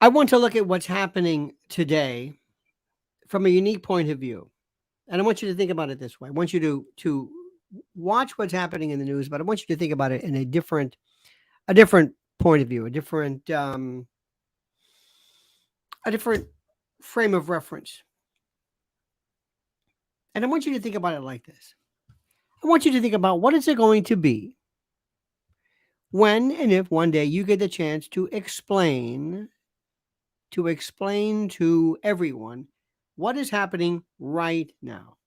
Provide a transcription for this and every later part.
I want to look at what's happening today from a unique point of view. And I want you to think about it this way. I want you to watch what's happening in the news, but I want you to think about it in a different point of view, a different frame of reference. And I want you to think about it like this. I want you to think about what is it going to be when and if one day you get the chance to explain to everyone what is happening right now.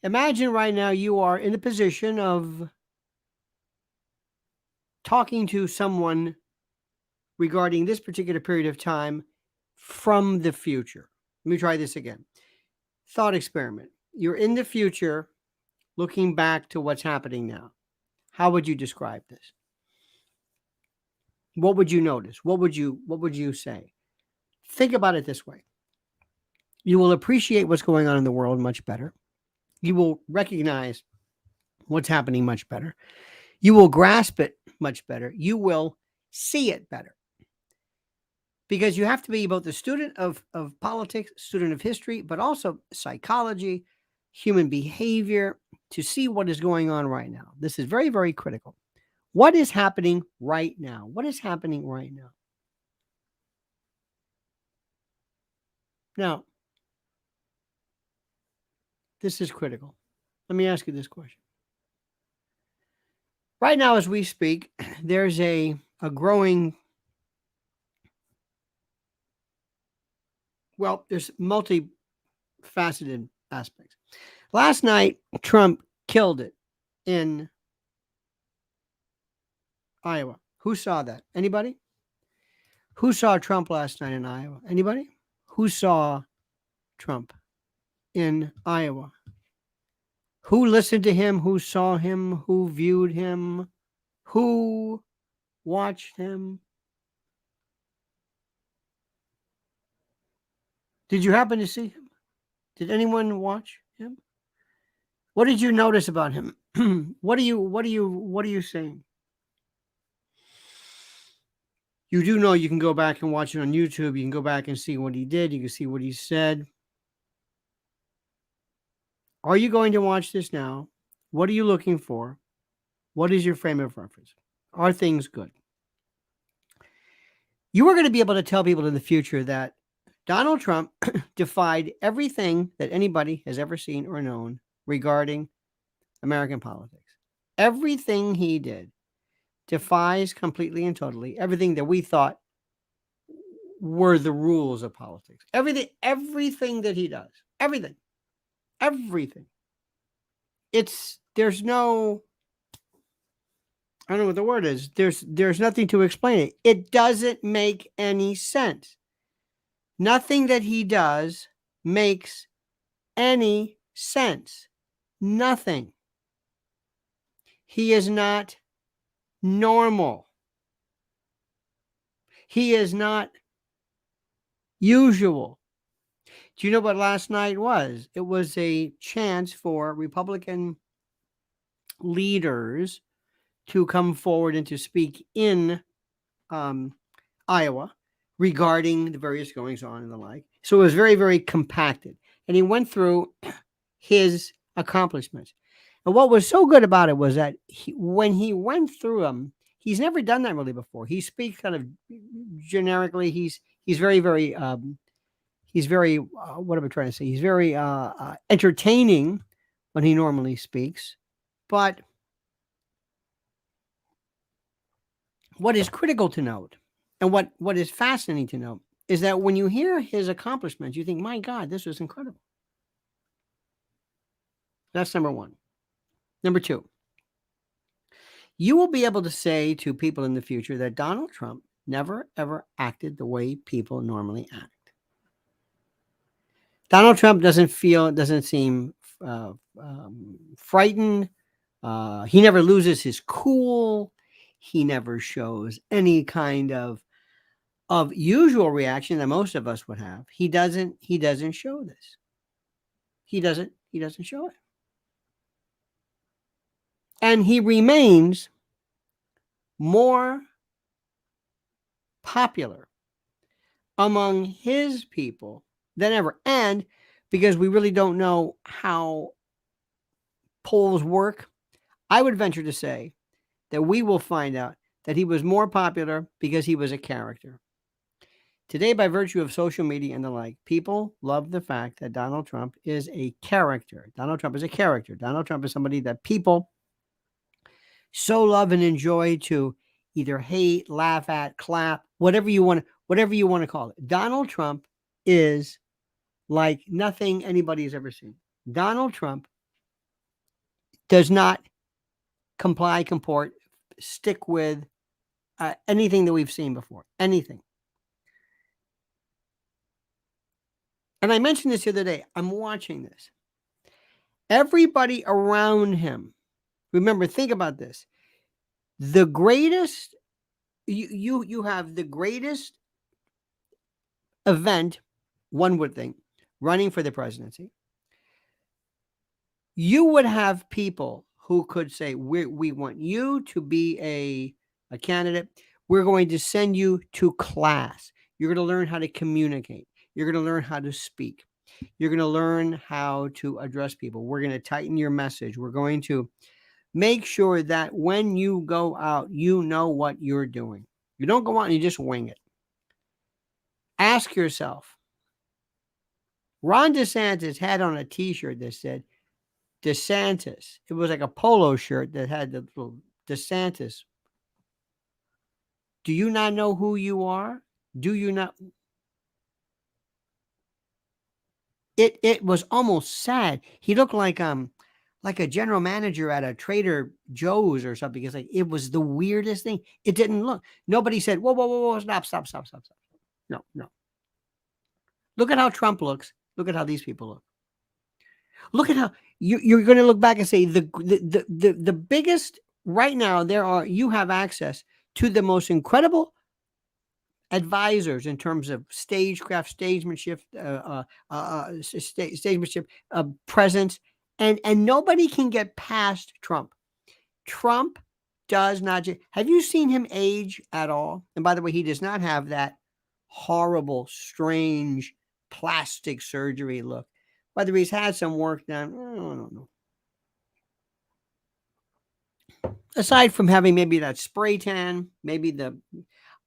Imagine right now you are in the position of talking to someone regarding this particular period of time from the future. Let me try this again. Thought experiment. You're in the future looking back to what's happening now. How would you describe this? What would you notice? What would you say? Think about it this way. You will appreciate what's going on in the world much better. You will recognize what's happening much better. You will grasp it much better. You will see it better. Because you have to be both a student of politics, student of history, but also psychology, human behavior, to see what is going on right now. This is very, very critical. What is happening right now? What is happening right now? Now, this is critical. Let me ask you this question. Right now, as we speak, there's a growing, well, there's multifaceted aspects. Last night, Trump killed it in Iowa. Who saw that? Anybody? Who saw Trump last night in Iowa? Anybody? Who saw Trump in Iowa? Who listened to him? Who saw him? Who viewed him? Who watched him? Did you happen to see him? Did anyone watch him? What did you notice about him? What are you saying? You do know you can go back and watch it on YouTube. You can go back and see what he did. You can see what he said. Are you going to watch this now? What are you looking for? What is your frame of reference? Are things good? You are going to be able to tell people in the future that Donald Trump defied everything that anybody has ever seen or known regarding American politics. Everything he did defies completely and totally everything that we thought were the rules of politics. Everything that he does. Everything. There's no, I don't know what the word is. There's nothing to explain it. It doesn't make any sense. Nothing that he does makes any sense. Nothing. He is not normal. He is not usual. Do you know what last night was? It was a chance for Republican leaders to come forward and to speak in Iowa regarding the various goings on and the like. So it was very, very compacted. And he went through his accomplishments. And what was so good about it was that when he went through them, he's never done that really before. He speaks kind of generically. He's very, very, what am I trying to say? He's very entertaining when he normally speaks. But what is critical to note, and what is fascinating to note, is that when you hear his accomplishments, you think, my God, this was incredible. That's number one. Number two, you will be able to say to people in the future that Donald Trump never, ever acted the way people normally act. Donald Trump doesn't seem frightened. He never loses his cool. He never shows any kind of usual reaction that most of us would have. He doesn't show this. He doesn't show it. And he remains more popular among his people than ever. And because we really don't know how polls work, I would venture to say that we will find out that he was more popular because he was a character. Today, by virtue of social media and the like, people love the fact that Donald Trump is a character. Donald Trump is a character. Donald Trump is somebody that people so love and enjoy to either hate, laugh at, clap, whatever you want to call it. Donald Trump is like nothing anybody has ever seen. Donald Trump does not comport, stick with anything that we've seen before. Anything. And I mentioned this the other day. I'm watching this. Everybody around him, remember, think about this. The greatest, you have the greatest event, one would think, running for the presidency. You would have people who could say, we want you to be a candidate. We're going to send you to class. You're going to learn how to communicate. You're going to learn how to speak. You're going to learn how to address people. We're going to tighten your message. We're going to make sure that when you go out, you know what you're doing. You don't go out and you just wing it. Ask yourself. Ron DeSantis had on a t-shirt that said, DeSantis. It was like a polo shirt that had the little DeSantis. Do you not know who you are? Do you not? It was almost sad. He looked like a general manager at a Trader Joe's or something. It's like it was the weirdest thing. It didn't look. Nobody said, whoa, stop. No. Look at how Trump looks. Look at how these people look. Look at how you're going to look back and say the biggest right now. You have access to the most incredible advisors in terms of stagecraft, stagemanship, presence, and nobody can get past Trump. Trump does not. Have you seen him age at all? And by the way, he does not have that horrible, strange plastic surgery look. By the way, he's had some work done. I don't know. Aside from having maybe that spray tan, maybe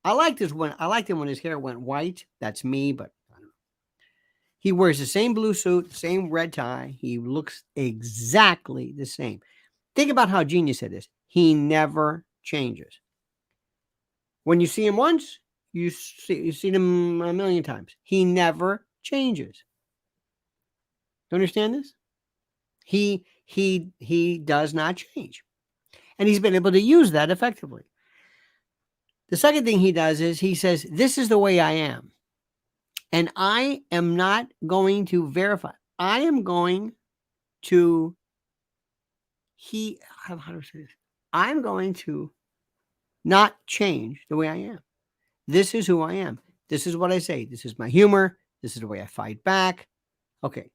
I liked him when his hair went white. That's me, but I don't know. He wears the same blue suit, same red tie. He looks exactly the same. Think about how genius it is. He never changes. When you see him once, you see him a million times. He never changes. You understand this? He does not change. And he's been able to use that effectively. The second thing he does is he says, this is the way I am. And I am not going to verify. I am going to, how do I say this? I'm going to not change the way I am. This is who I am. This is what I say. This is my humor. This is the way I fight back. Okay.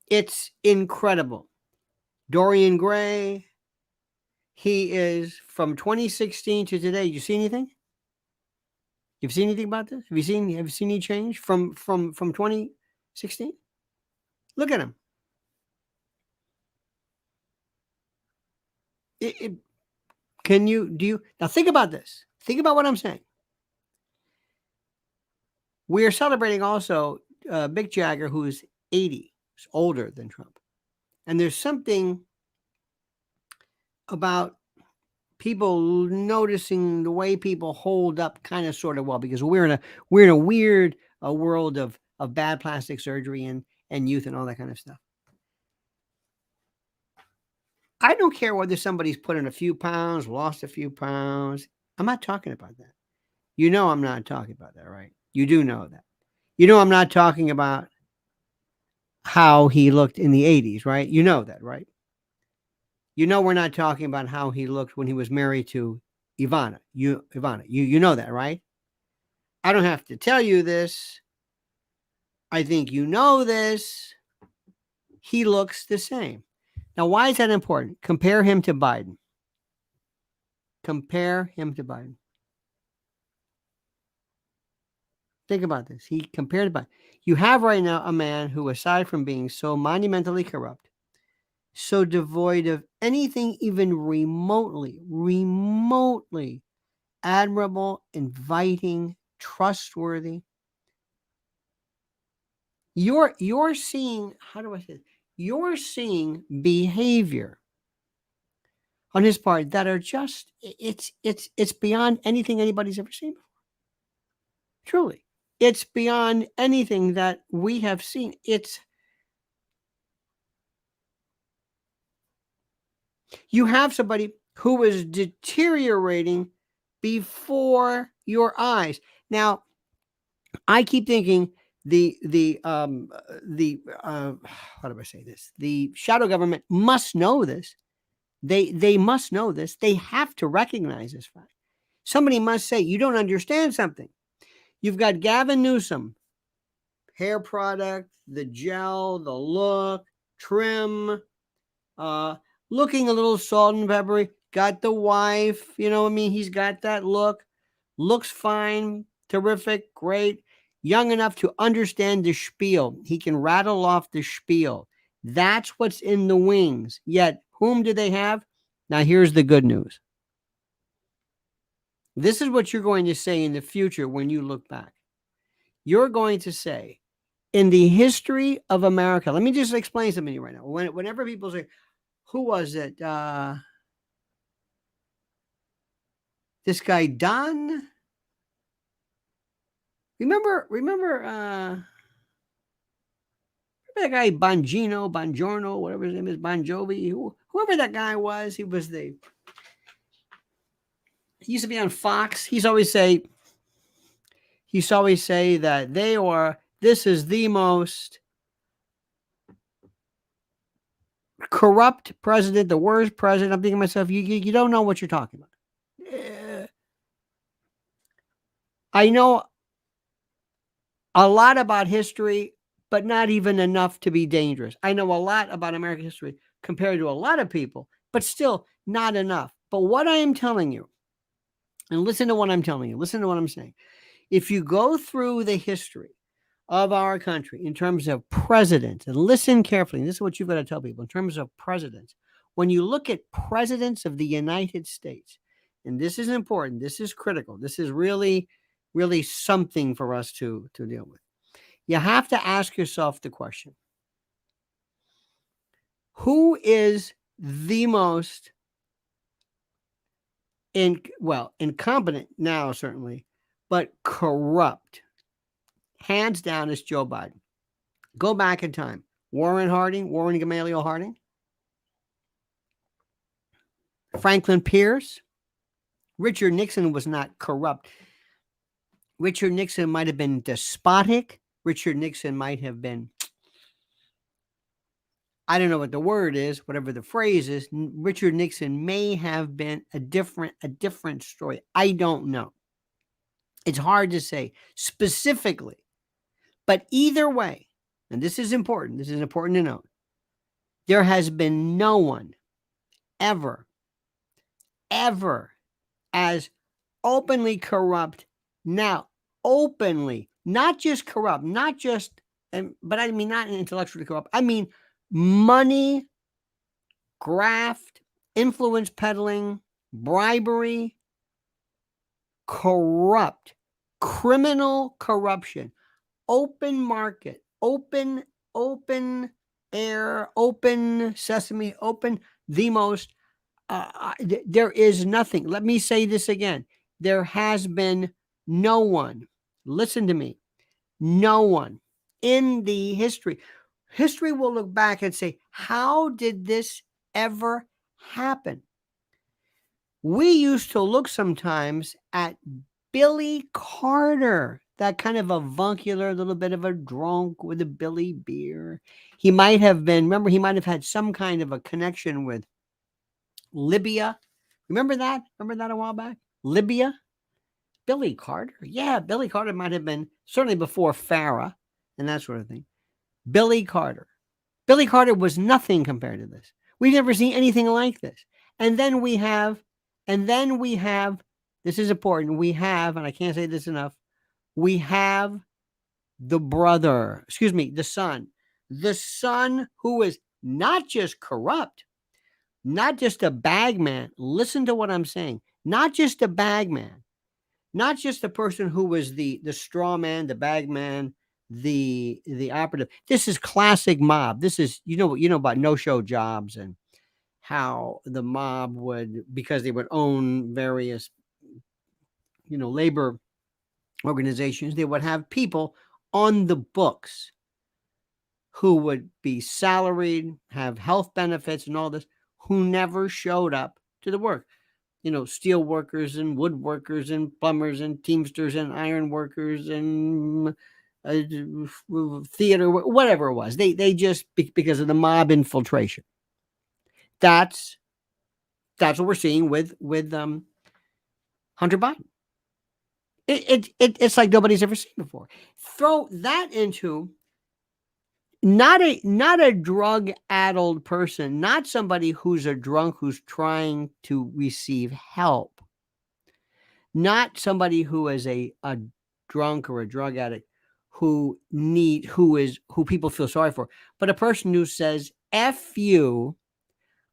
It's incredible. Dorian Gray, he is from 2016 to today. You see anything? You've seen anything about this? Have you seen any change from 2016? Look at him. Now think about this. Think about what I'm saying. We are celebrating also Mick Jagger, who is 80, is older than Trump. And there's something about people noticing the way people hold up kind of sort of well, because we're in a weird world of bad plastic surgery and youth and all that kind of stuff. I don't care whether somebody's put in a few pounds, lost a few pounds. I'm not talking about that. You know I'm not talking about that, right? You do know that. You know I'm not talking about how he looked in the 80s, right? You know that, right? You know we're not talking about how he looked when he was married to Ivana. You know that, right? I don't have to tell you this. I think you know this. He looks the same. Now, why is that important? Compare him to Biden. compare him to Biden. Think about this. He compared Biden. You have right now a man who, aside from being so monumentally corrupt, so devoid of anything even remotely admirable, inviting, trustworthy. You're seeing, how do I say it? You're seeing behavior on his part that are just, it's beyond anything anybody's ever seen before. Truly. It's beyond anything that we have seen. You have somebody who is deteriorating before your eyes. Now, I keep thinking how do I say this? The shadow government must know this. They must know this. They have to recognize this fact. Somebody must say, you don't understand something. You've got Gavin Newsom, hair product, the gel, the look, trim, looking a little salt and peppery, got the wife, he's got that look, looks fine, terrific, great, young enough to understand the spiel. He can rattle off the spiel. That's what's in the wings. Yet, whom do they have? Now, here's the good news. This is what you're going to say in the future when you look back. You're going to say, in the history of America, let me just explain something to you right now. Whenever people say, who was it? This guy, Don. Remember that guy, Bongiorno, whatever his name is, Bon Jovi, whoever that guy was, he used to be on Fox. He used to always say that this is the most corrupt president, the worst president. I'm thinking to myself, you don't know what you're talking about. I know a lot about history, but not even enough to be dangerous. I know a lot about American history compared to a lot of people, but still not enough. But what I am telling you, and listen to what I'm telling you, listen to what I'm saying. If you go through the history of our country in terms of presidents, and listen carefully, this is what you've got to tell people in terms of presidents. When you look at presidents of the United States, and this is important, this is critical, this is really, really something for us to deal with. You have to ask yourself the question, who is the most incompetent now, certainly, but corrupt? Hands down, is Joe Biden. Go back in time. Warren Gamaliel Harding, Franklin Pierce. Richard Nixon was not corrupt. Richard Nixon might have been despotic. Richard Nixon might have been, I don't know what the word is, whatever the phrase is. Richard Nixon may have been a different story. I don't know. It's hard to say specifically. But either way, and this is important to note, there has been no one ever as openly corrupt. Now, openly, not just corrupt, but I mean not intellectually corrupt. I mean money, graft, influence peddling, bribery, corrupt, criminal corruption, open market, open air, open sesame, open the most. There is nothing. Let me say this again. There has been no one. Listen to me. No one in the history. History will look back and say, how did this ever happen? We used to look sometimes at Billy Carter, that kind of avuncular, little bit of a drunk with a Billy beer. He might have had some kind of a connection with Libya. Remember that a while back? Libya? Billy Carter? Yeah, Billy Carter might have been, certainly before Farah and that sort of thing. Billy Carter. Billy Carter was nothing compared to this. We've never seen anything like this. And then we have And then we have, this is important, we have, and I can't say this enough, we have the son who is not just corrupt, not just a bagman. Listen to what I'm saying. Not just a bagman, not just the person who was the straw man, the bagman, the operative. This is classic mob. This is, you know about no-show jobs and how the mob would, because they would own various, labor organizations, they would have people on the books who would be salaried, have health benefits and all this, who never showed up to the work. Steel workers and woodworkers and plumbers and teamsters and iron workers and theater, whatever it was. They just, because of the mob infiltration. That's what we're seeing with Hunter Biden. It's like nobody's ever seen before. Throw that into not a drug-addled person, not somebody who's a drunk who's trying to receive help, not somebody who is a drunk or a drug addict who people feel sorry for, but a person who says, F you,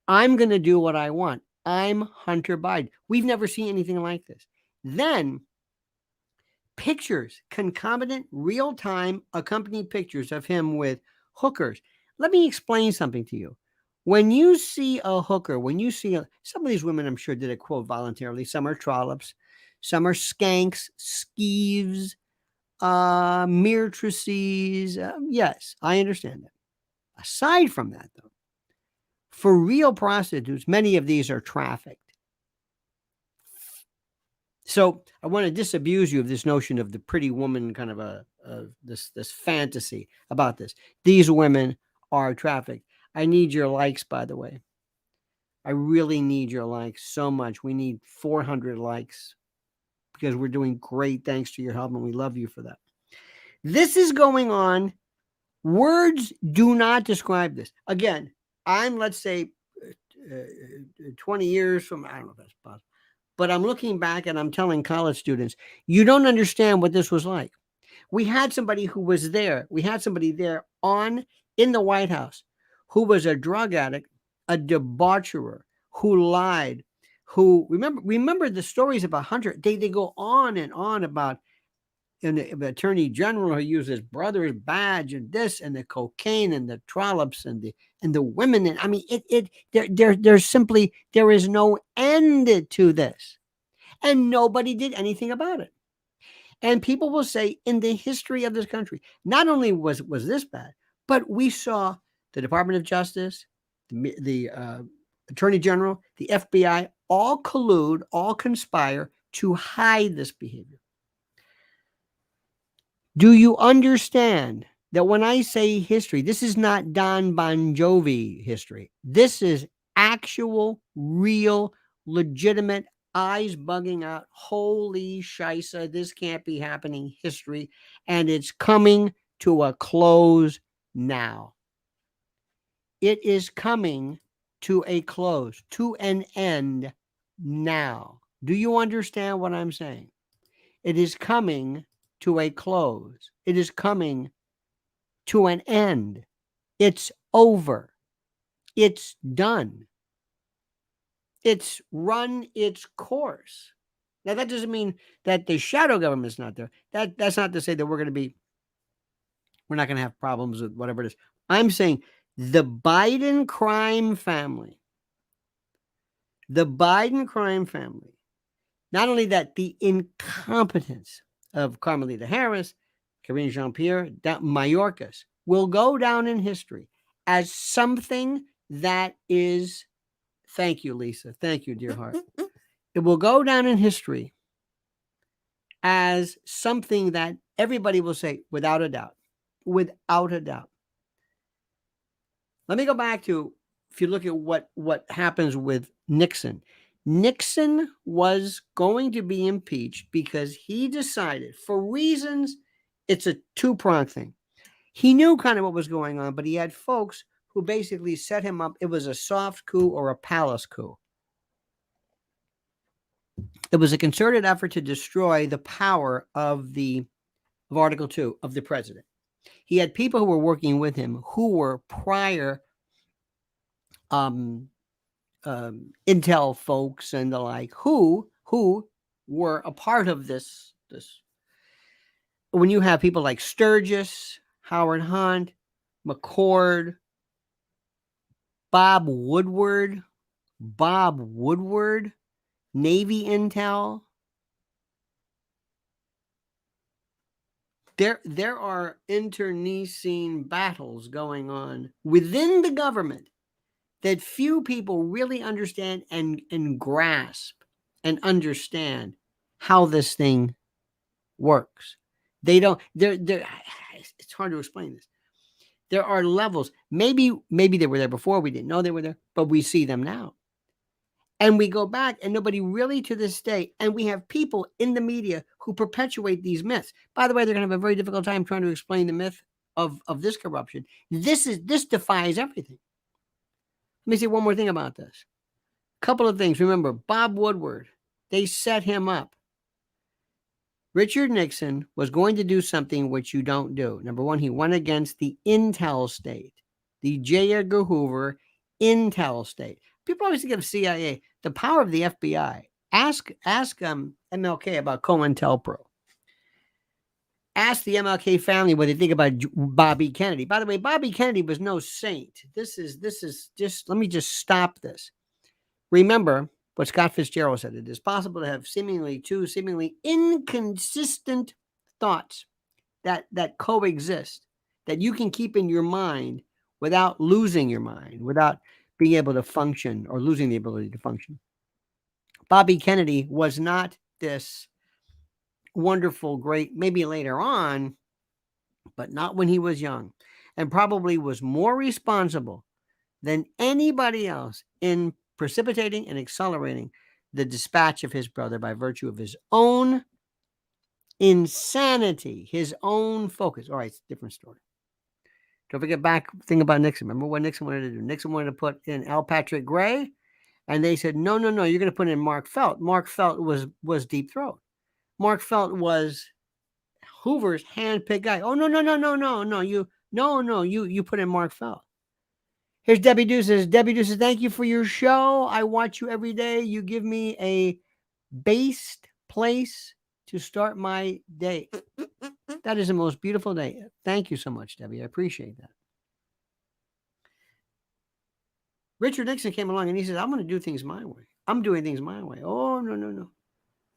I'm going to do what I want. I'm Hunter Biden. We've never seen anything like this. Then pictures, concomitant, real-time, accompanied pictures of him with hookers. Let me explain something to you. When you see a hooker, some of these women, I'm sure, did a quote voluntarily. Some are trollops, some are skanks, skeeves, meretrices. Yes, I understand that. Aside from that, though, for real prostitutes, many of these are trafficked. So I want to disabuse you of this notion of the pretty woman kind of this fantasy about this. These women are trafficked. I need your likes, by the way. I really need your likes so much. We need 400 likes because we're doing great thanks to your help, and we love you for that. This is going on. Words do not describe this. Again, I'm, let's say, 20 years from, I don't know if that's possible, but I'm looking back and I'm telling college students, you don't understand what this was like. We had somebody who was there. We had somebody there in the White House who was a drug addict, a debaucherer, who lied, who remember the stories about Hunter. They go on and on about an attorney general who used his brother's badge and this and the cocaine and the trollops and the women. And I mean, there's simply, there is no end to this, and nobody did anything about it. And people will say, in the history of this country, not only was this bad, but we saw the Department of Justice, the Attorney General, the FBI, all collude, all conspire to hide this behavior. Do you understand that when I say history, this is not Don Bon Jovi history? This is actual, real, legitimate, eyes bugging out, holy shisa, this can't be happening history, and it's coming to a close now. It is coming to a close, to an end now. Do you understand what I'm saying? It is coming to a close. It is coming to an end. It's over. It's done. It's run its course. Now, that doesn't mean that the shadow government is not there. That's not to say that we're not going to have problems with whatever it is. I'm saying the Biden crime family, not only that, the incompetence of Carmelita Harris, Karine Jean-Pierre, Mayorkas will go down in history as something that is, thank you, Lisa. Thank you, dear heart. It will go down in history as something that everybody will say, without a doubt. Let me go back to, if you look at what happens with Nixon. Nixon was going to be impeached because he decided, for reasons, it's a two-pronged thing. He knew kind of what was going on, but he had folks who basically set him up. It was a soft coup or a palace coup. It was a concerted effort to destroy the power of Article 2 of the president. He had people who were working with him who were prior intel folks and the like who were a part of this. When you have people like Sturgis, Howard Hunt, McCord, Bob Woodward, Navy intel. There are internecine battles going on within the government that few people really understand and grasp and understand how this thing works. They don't. It's hard to explain this. There are levels. Maybe they were there before. We didn't know they were there, but we see them now. And we go back, and nobody really to this day, and we have people in the media who perpetuate these myths. By the way, they're going to have a very difficult time trying to explain the myth of this corruption. This defies everything. Let me say one more thing about this. A couple of things. Remember, Bob Woodward, they set him up. Richard Nixon was going to do something which you don't do. Number one, he went against the intel state, the J. Edgar Hoover intel state. People always think of CIA, the power of the FBI. Ask MLK about COINTELPRO. Ask the MLK family what they think about Bobby Kennedy. By the way, Bobby Kennedy was no saint. This is just, let me just stop this. Remember what Scott Fitzgerald said. It is possible to have two seemingly inconsistent thoughts that coexist, that you can keep in your mind without losing your mind, without being able to function or losing the ability to function. Bobby Kennedy was not this wonderful, great, maybe later on, but not when he was young, and probably was more responsible than anybody else in precipitating and accelerating the dispatch of his brother by virtue of his own insanity, his own focus. All right, it's a different story. Don't forget back thing about Nixon. Remember what Nixon wanted to do? Nixon wanted to put in L. Patrick Gray, and they said, no, you're going to put in Mark Felt. Mark Felt was Deep Throat. Mark Felt was Hoover's handpicked guy. Oh, no, you put in Mark Felt. Here's Debbie Deuces. Debbie Deuces, thank you for your show. I watch you every day. You give me a based place to start my day. That is the most beautiful day. Thank you so much, Debbie. I appreciate that. Richard Nixon came along and he said, I'm going to do things my way. I'm doing things my way. Oh, no.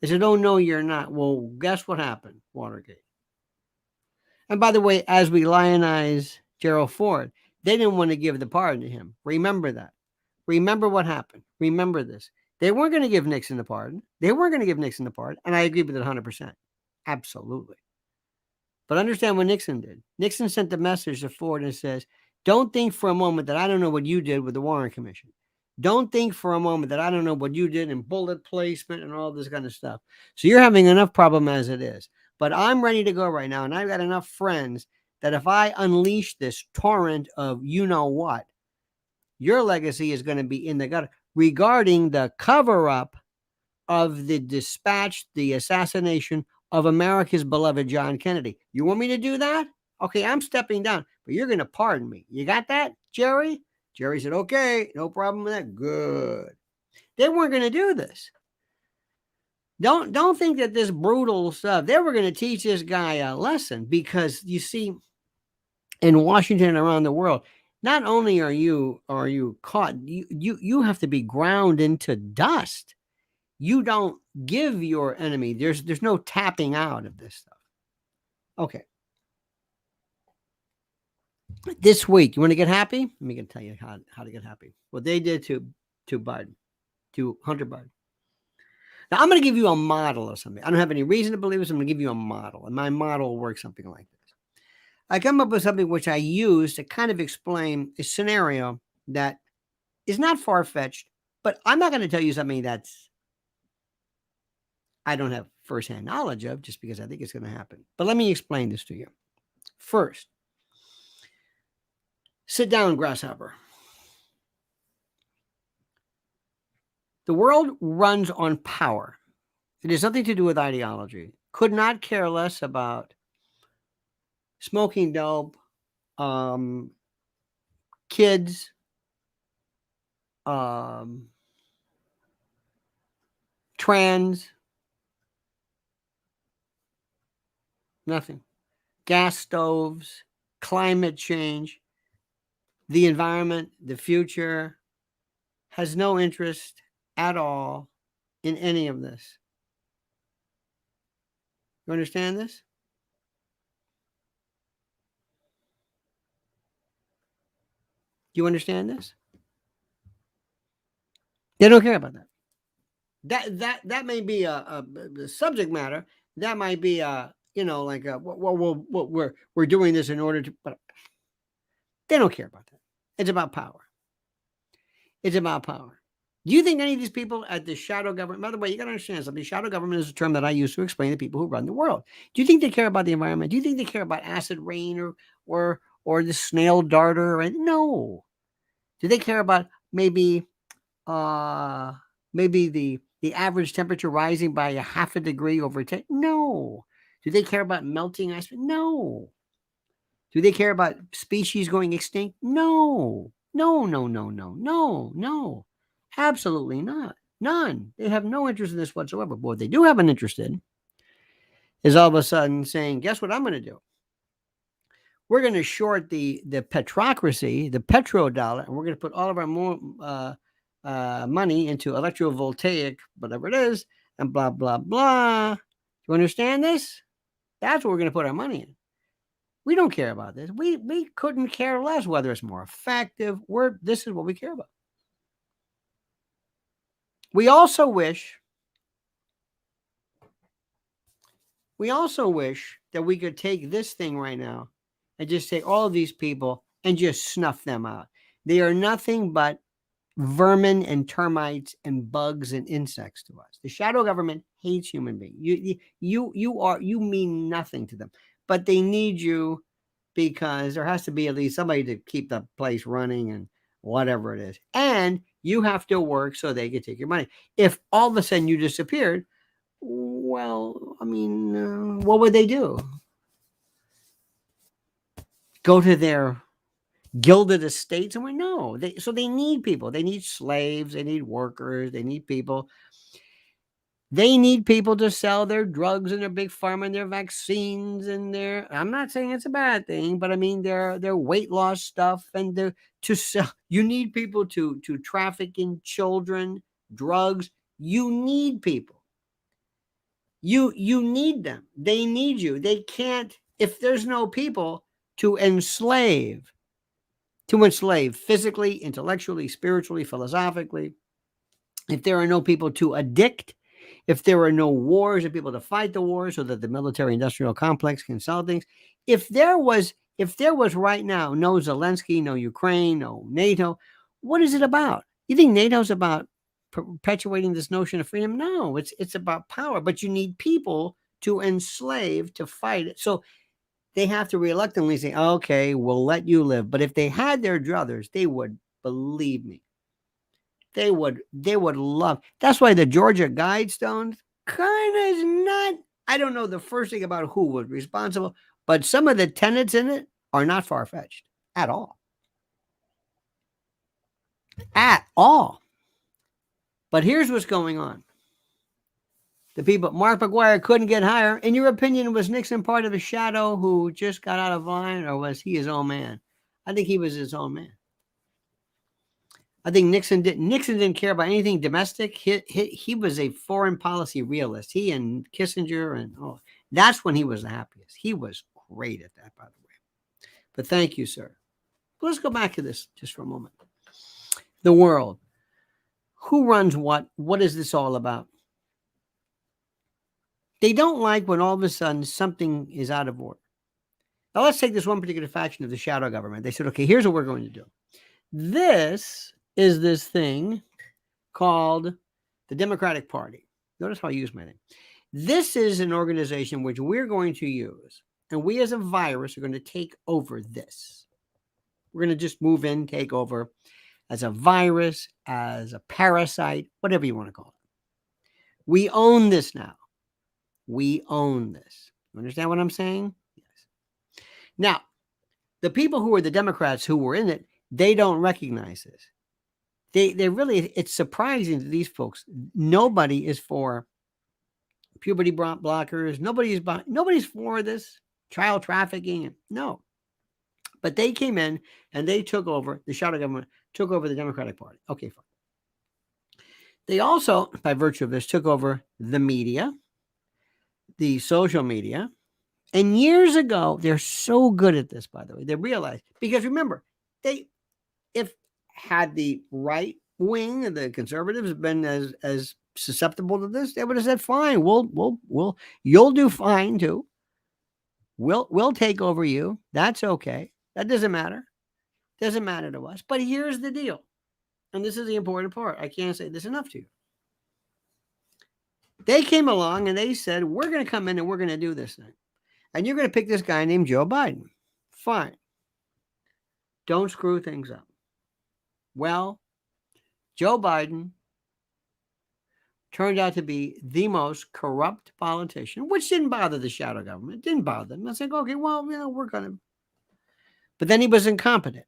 They said, oh, no, you're not. Well, guess what happened? Watergate. And by the way, as we lionize Gerald Ford, they didn't want to give the pardon to him. Remember that. Remember what happened. Remember this. They weren't going to give Nixon the pardon. And I agree with it 100%. Absolutely. But understand what Nixon did. Nixon sent the message to Ford and says, don't think for a moment that I don't know what you did with the Warren Commission. Don't think for a moment that I don't know what you did in bullet placement and all this kind of stuff. So you're having enough problem as it is. But I'm ready to go right now, and I've got enough friends that if I unleash this torrent of you know what, your legacy is going to be in the gutter regarding the cover-up of the dispatch, the assassination of America's beloved John Kennedy. You want me to do that? Okay, I'm stepping down, but you're going to pardon me. You got that, Jerry? Jerry said, okay, no problem with that. Good. They weren't going to do this. Don't think that this brutal stuff, they were going to teach this guy a lesson, because you see, in Washington and around the world, not only are you caught, you have to be ground into dust. You don't give your enemy, there's no tapping out of this stuff. Okay. This week, you want to get happy? Let me tell you how to get happy. What they did to Biden, to Hunter Biden. Now, I'm going to give you a model of something. I don't have any reason to believe this. I'm going to give you a model, and my model will work something like this. I come up with something which I use to kind of explain a scenario that is not far-fetched, but I'm not going to tell you something that's I don't have firsthand knowledge of, just because I think it's going to happen. But let me explain this to you. First, sit down, grasshopper. The world runs on power. It has nothing to do with ideology. Could not care less about smoking dope, um, kids, um, trans, nothing. Gas stoves, climate change, the environment, the future, has no interest at all in any of this. You understand this? Do you understand this? They don't care about that. That may be a subject matter. That might be like we're doing this in order to, but they don't care about that. It's about power. It's about power. Do you think any of these people at the shadow government, by the way, you got to understand something. Shadow government is a term that I use to explain to people who run the world. Do you think they care about the environment? Do you think they care about acid rain or the snail darter? No. Do they care about maybe uh the average temperature rising by a half a degree over 10? No. Do they care about melting ice? No. Do they care about species going extinct? No. No, no, no, no, no, no. Absolutely not. None. They have no interest in this whatsoever. But what they do have an interest in is all of a sudden saying, guess what I'm going to do? We're going to short the petrocracy, the petrodollar, and we're going to put all of our more money into electrovoltaic, whatever it is, and blah, blah, blah. You understand this? That's what we're going to put our money in. We don't care about this. We couldn't care less whether it's more effective. This is what we care about. We also wish that we could take this thing right now and just take all of these people and just snuff them out. They are nothing but vermin and termites and bugs and insects to us. The shadow government hates human beings. You mean nothing to them, but they need you because there has to be at least somebody to keep the place running and whatever it is. And you have to work so they can take your money. If all of a sudden you disappeared, well, I mean, what would they do? Go to their gilded estates? And we know they need people. They need slaves. They need workers. They need people. They need people to sell their drugs and their big pharma and their vaccines and I'm not saying it's a bad thing, but I mean their weight loss stuff and to sell. You need people to traffic in children, drugs. You need people. You need them. They need you. They can't, if there's no people to enslave physically, intellectually, spiritually, philosophically, if there are no people to addict, if there are no wars and people to fight the wars so that the military industrial complex can sell things, if there was right now no Zelensky, no Ukraine, no NATO, what is it about? You think NATO's about perpetuating this notion of freedom? No, it's about power, but you need people to enslave to fight it. So they have to reluctantly say, okay, we'll let you live. But if they had their druthers, they would, believe me, they would love. That's why the Georgia Guidestones kind of is not, I don't know the first thing about who was responsible, but some of the tenets in it are not far-fetched at all. At all. But here's what's going on. The people, Mark McGuire couldn't get higher. In your opinion, was Nixon part of a shadow who just got out of line, or was he his own man? I think he was his own man. I think Nixon didn't care about anything domestic. He was a foreign policy realist. He and Kissinger and that's when he was the happiest. He was great at that, by the way. But thank you, sir. Let's go back to this just for a moment. The world. Who runs what? What is this all about? They don't like when all of a sudden something is out of order. Now let's take this one particular faction of the shadow government. They said, okay, here's what we're going to do. This is this thing called the Democratic Party. Notice how I use my name. This is an organization which we're going to use, and we as a virus are going to take over this. We're going to just move in, take over as a virus, as a parasite, whatever you want to call it. We own this now. We own this. You understand what I'm saying? Yes. Now, the people who are the Democrats who were in it, they don't recognize this. They really, it's surprising to these folks. Nobody is for puberty blockers. Nobody's for this child trafficking. No. But they came in and they took over, the shadow government took over the Democratic Party. Okay, fine. They also, by virtue of this, took over the media, the social media. And years ago, they're so good at this, by the way. They realized, because remember, if had the right wing and the conservatives been as susceptible to this, they would have said, fine, you'll do fine too. We'll take over you. That's okay. That doesn't matter. Doesn't matter to us. But here's the deal. And this is the important part. I can't say this enough to you. They came along and they said, we're going to come in and we're going to do this thing. And you're going to pick this guy named Joe Biden. Fine. Don't screw things up. Well, Joe Biden turned out to be the most corrupt politician, which didn't bother the shadow government. It didn't bother them. I said, okay, well, we're going to. But then he was incompetent.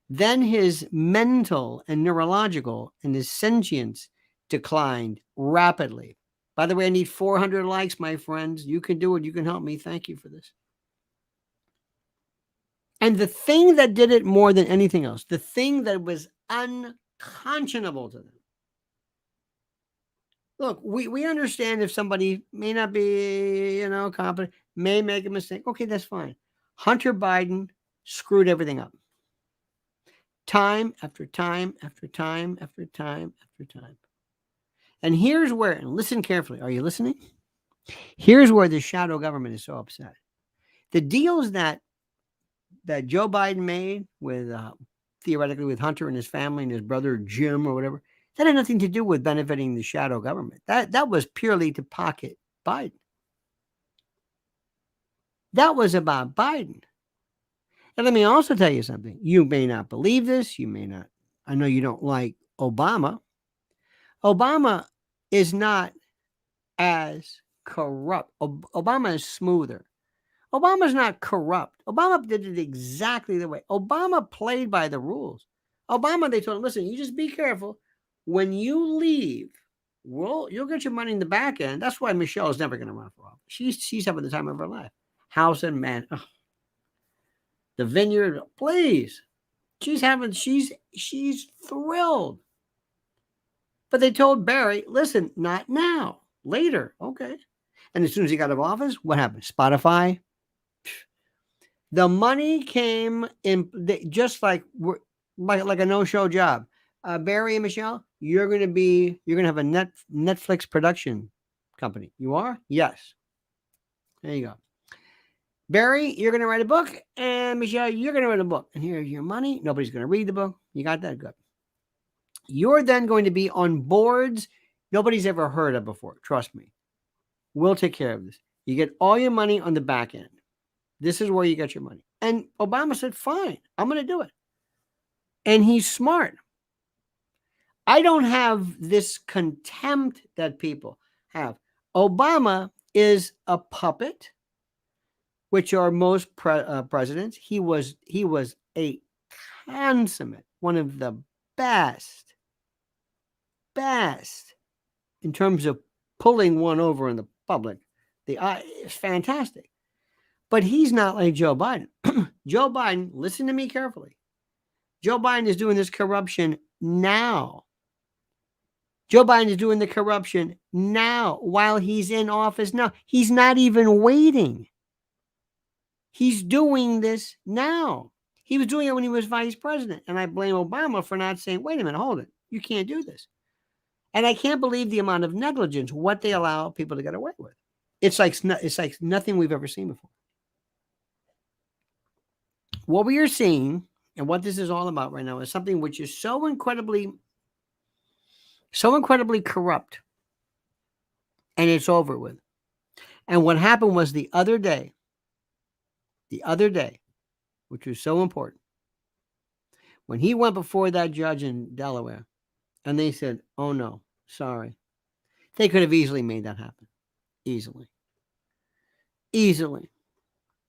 Then his mental and neurological and his sentience declined rapidly. By the way, I need 400 likes, my friends. You can do it. You can help me. Thank you for this. And the thing that did it more than anything else, the thing that was unconscionable to them. Look, we understand if somebody may not be, competent, may make a mistake. Okay, that's fine. Hunter Biden screwed everything up. Time after time after time after time after time. And here's where, and listen carefully. Are you listening? Here's where the shadow government is so upset. The deals that Joe Biden made with, theoretically, with Hunter and his family and his brother Jim or whatever, that had nothing to do with benefiting the shadow government. That was purely to pocket Biden. That was about Biden. And let me also tell you something. You may not believe this. You may not. I know you don't like Obama. Obama is not as corrupt. Obama is smoother. Obama's not corrupt. Obama did it exactly the way. Obama played by the rules. Obama, they told him, listen, you just be careful. When you leave, well, you'll get your money in the back end. That's why Michelle is never going to run for office. She's having the time of her life. House and man. Ugh. The vineyard, please. She's thrilled. But they told Barry, listen, not now, later. Okay. And as soon as he got out of office, what happened? Spotify. The money came in just like a no-show job. Barry and Michelle, you're going to have a Netflix production company. You are? Yes. There you go. Barry, you're going to write a book, and Michelle, you're going to write a book. And here's your money. Nobody's going to read the book. You got that? Good. You're then going to be on boards nobody's ever heard of before. Trust me. We'll take care of this. You get all your money on the back end. This is where you get your money. And Obama said, fine, I'm going to do it. And he's smart. I don't have this contempt that people have. Obama is a puppet, which are most presidents. He was a consummate, one of the best in terms of pulling one over in the public. It's fantastic. But he's not like Joe Biden. Joe Biden, listen to me carefully. Joe Biden is doing this corruption now. Joe Biden is doing the corruption now while he's in office now. He's not even waiting. He's doing this now. He was doing it when he was vice president. And I blame Obama for not saying, wait a minute, hold it. You can't do this. And I can't believe the amount of negligence, what they allow people to get away with. It's like nothing we've ever seen before. What we are seeing and what this is all about right now is something which is so incredibly corrupt, and it's over with. And what happened was the other day, which was so important, when he went before that judge in Delaware, and they said, oh no, sorry. They could have easily made that happen. Easily.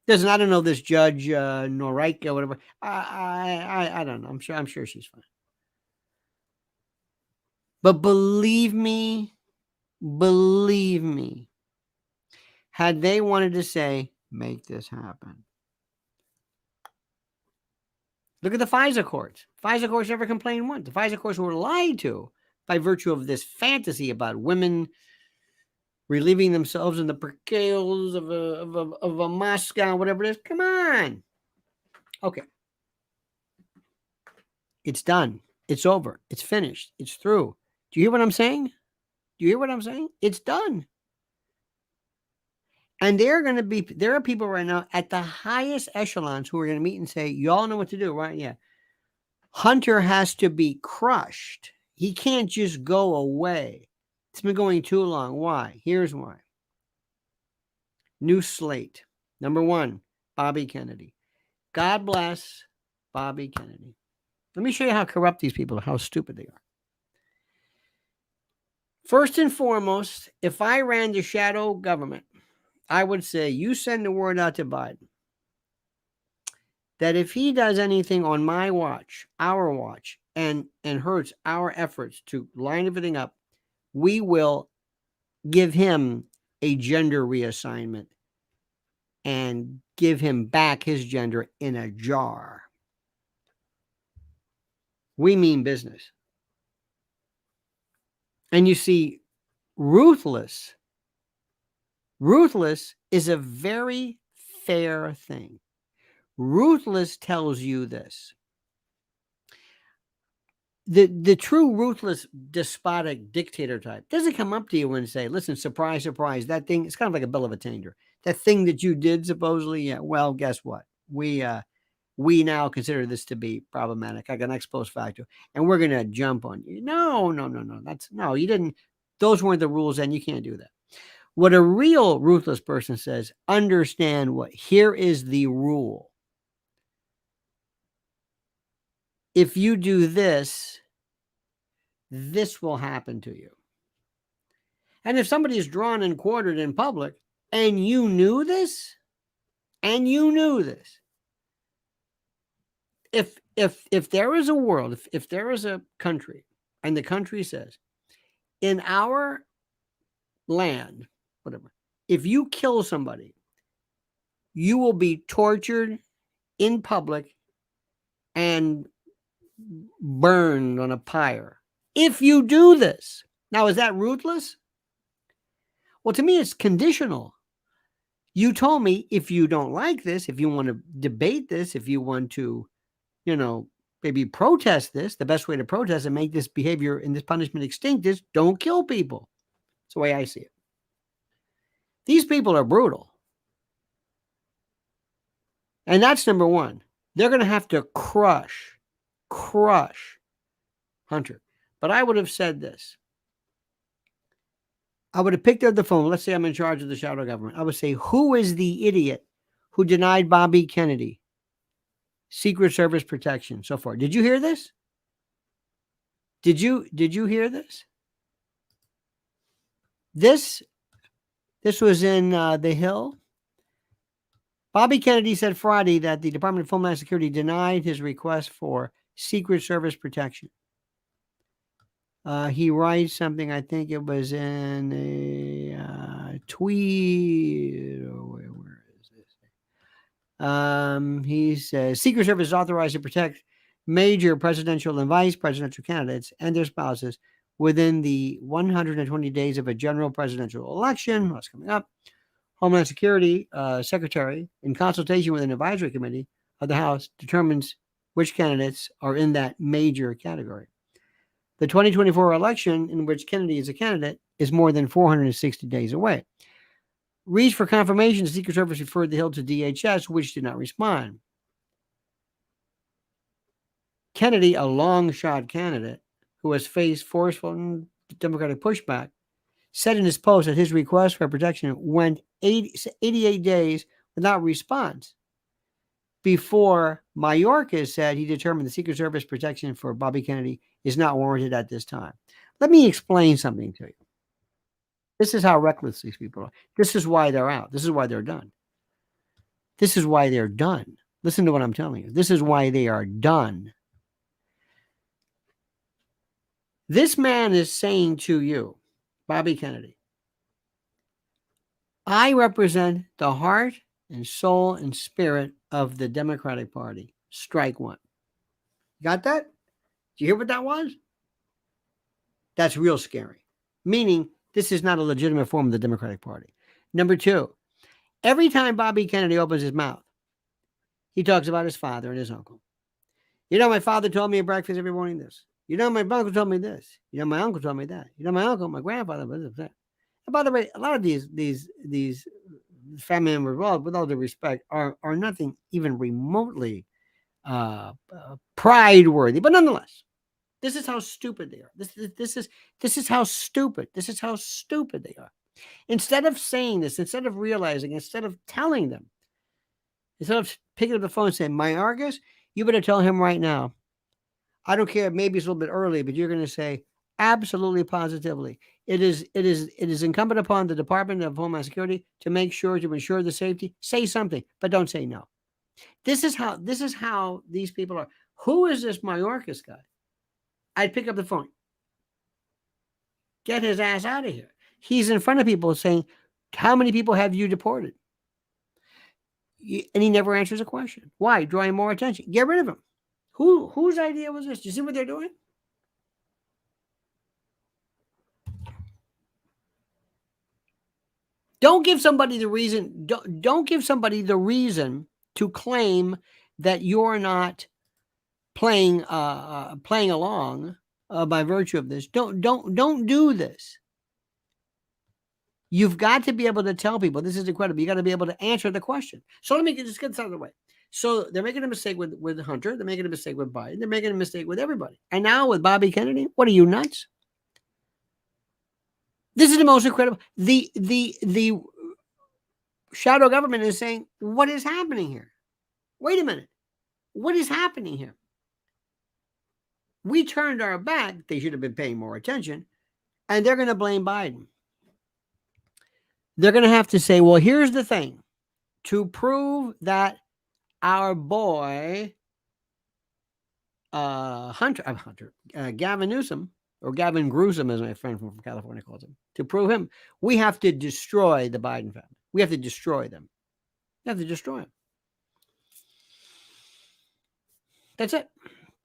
Listen, I don't know this judge Noreika, whatever. I don't know. I'm sure she's fine. But believe me, had they wanted to say, make this happen. Look at the FISA courts. FISA courts never complained once. The FISA courts were lied to by virtue of this fantasy about women relieving themselves in the percales of a Moscow, whatever it is. Come on. Okay. It's done. It's over. It's finished. It's through. Do you hear what I'm saying? It's done. And there are people right now at the highest echelons who are going to meet and say, y'all know what to do, right? Yeah. Hunter has to be crushed. He can't just go away. It's been going too long. Why? Here's why. New slate. Number 1, Bobby Kennedy. God bless Bobby Kennedy. Let me show you how corrupt these people are, how stupid they are. First and foremost, if I ran the shadow government, I would say you send the word out to Biden that if he does anything on my watch, our watch, and hurts our efforts to line everything up, we will give him a gender reassignment and give him back his gender in a jar. We mean business. And you see, ruthless is a very fair thing. Ruthless tells you this. The true ruthless, despotic dictator type doesn't come up to you and say, listen, surprise, surprise, that thing, it's kind of like a bill of attainder. That thing that you did supposedly, yeah, well, guess what? We now consider this to be problematic. I got an ex post facto, and we're going to jump on you. No. You didn't. Those weren't the rules, and you can't do that. What a real ruthless person says, understand what, here is the rule. If you do this, this will happen to you. And if somebody is drawn and quartered in public, and you knew this, if there is a world, if there is a country, and the country says, in our land, whatever, if you kill somebody, you will be tortured in public and burned on a pyre if you do this. Now, is that ruthless? Well, to me, it's conditional. You told me if you don't like this, if you want to debate this, if you want to, maybe protest this, the best way to protest and make this behavior and this punishment extinct is don't kill people. That's the way I see it. These people are brutal. And that's number 1. They're going to have to crush Hunter. But I would have said this. I would have picked up the phone. Let's say I'm in charge of the shadow government. I would say, who is the idiot who denied Bobby Kennedy Secret Service protection so far? Did you hear this? Did you hear this? This was in The Hill. Bobby Kennedy said Friday that the Department of Homeland Security denied his request for Secret Service protection. He writes something, I think it was in a tweet. Where is this? He says, Secret Service is authorized to protect major presidential and vice presidential candidates and their spouses within the 120 days of a general presidential election. What's coming up? Homeland Security Secretary, in consultation with an advisory committee of the House, determines which candidates are in that major category. The 2024 election, in which Kennedy is a candidate, is more than 460 days away. Reached for confirmation, the Secret Service referred the Hill to DHS, which did not respond. Kennedy, a long-shot candidate who has faced forceful Democratic pushback, said in his post that his request for protection went 88 days without response before Mayorkas said he determined the Secret Service protection for Bobby Kennedy is not warranted at this time. Let me explain something to you. This is how reckless these people are. This is why they're out. This is why they're done. This is why they're done. Listen to what I'm telling you. This is why they are done. This man is saying to you, Bobby Kennedy, I represent the heart and soul and spirit of the Democratic Party. Strike one. Got that? Do you hear what that was? That's real scary. Meaning, this is not a legitimate form of the Democratic Party. Number two, every time Bobby Kennedy opens his mouth, he talks about his father and his uncle. You know, my father told me at breakfast every morning this. You know, my uncle told me this. You know, my uncle told me that. You know, my uncle, my grandfather, that. And by the way, a lot of these family members, well, with all due respect, are nothing even remotely pride worthy. But nonetheless, this is how stupid they are. This is how stupid. This is how stupid they are. Instead of saying this, instead of realizing, instead of telling them, instead of picking up the phone and saying, my Argus, you better tell him right now. I don't care. Maybe it's a little bit early, but you're going to say absolutely positively. It is incumbent upon the Department of Homeland Security to make sure to ensure the safety. Say something, but don't say no. This is how these people are. Who is this Mayorkas guy? I'd pick up the phone. Get his ass out of here. He's in front of people saying, how many people have you deported? And he never answers a question. Why? Drawing more attention. Get rid of him. Whose idea was this? Do you see what they're doing? Don't give somebody the reason. Don't give somebody the reason to claim that you're not playing along by virtue of this. Don't do this. You've got to be able to tell people this is incredible. You got to be able to answer the question. So let me just get this out of the way. So they're making a mistake with Hunter. They're making a mistake with Biden. They're making a mistake with everybody. And now with Bobby Kennedy, what are you, nuts? This is the most incredible. The shadow government is saying, what is happening here? Wait a minute. What is happening here? We turned our back. They should have been paying more attention. And they're going to blame Biden. They're going to have to say, well, here's the thing. To prove that our boy, Gavin Newsom, or Gavin Gruesome, as my friend from California calls him, to prove him, we have to destroy the Biden family. We have to destroy them. We have to destroy them. That's it.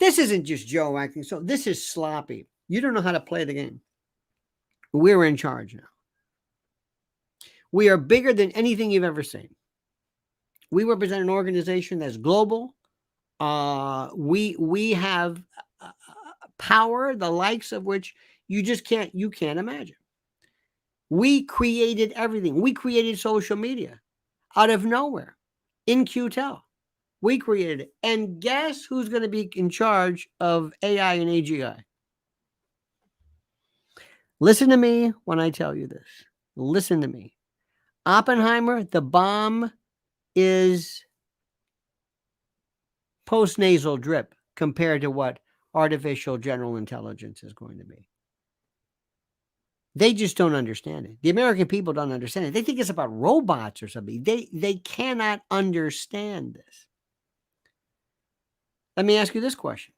This isn't just Joe acting. So this is sloppy. You don't know how to play the game. We're in charge now. We are bigger than anything you've ever seen. We represent an organization that's global. We have power, the likes of which you can't imagine. We created everything. We created social media out of nowhere in QTEL. We created it. And guess who's going to be in charge of AI and AGI? Listen to me when I tell you this. Listen to me. Oppenheimer, the bomb is post-nasal drip compared to what artificial general intelligence is going to be. They just don't understand it. The American people don't understand it. They think it's about robots or something. They cannot understand this. Let me ask you this question.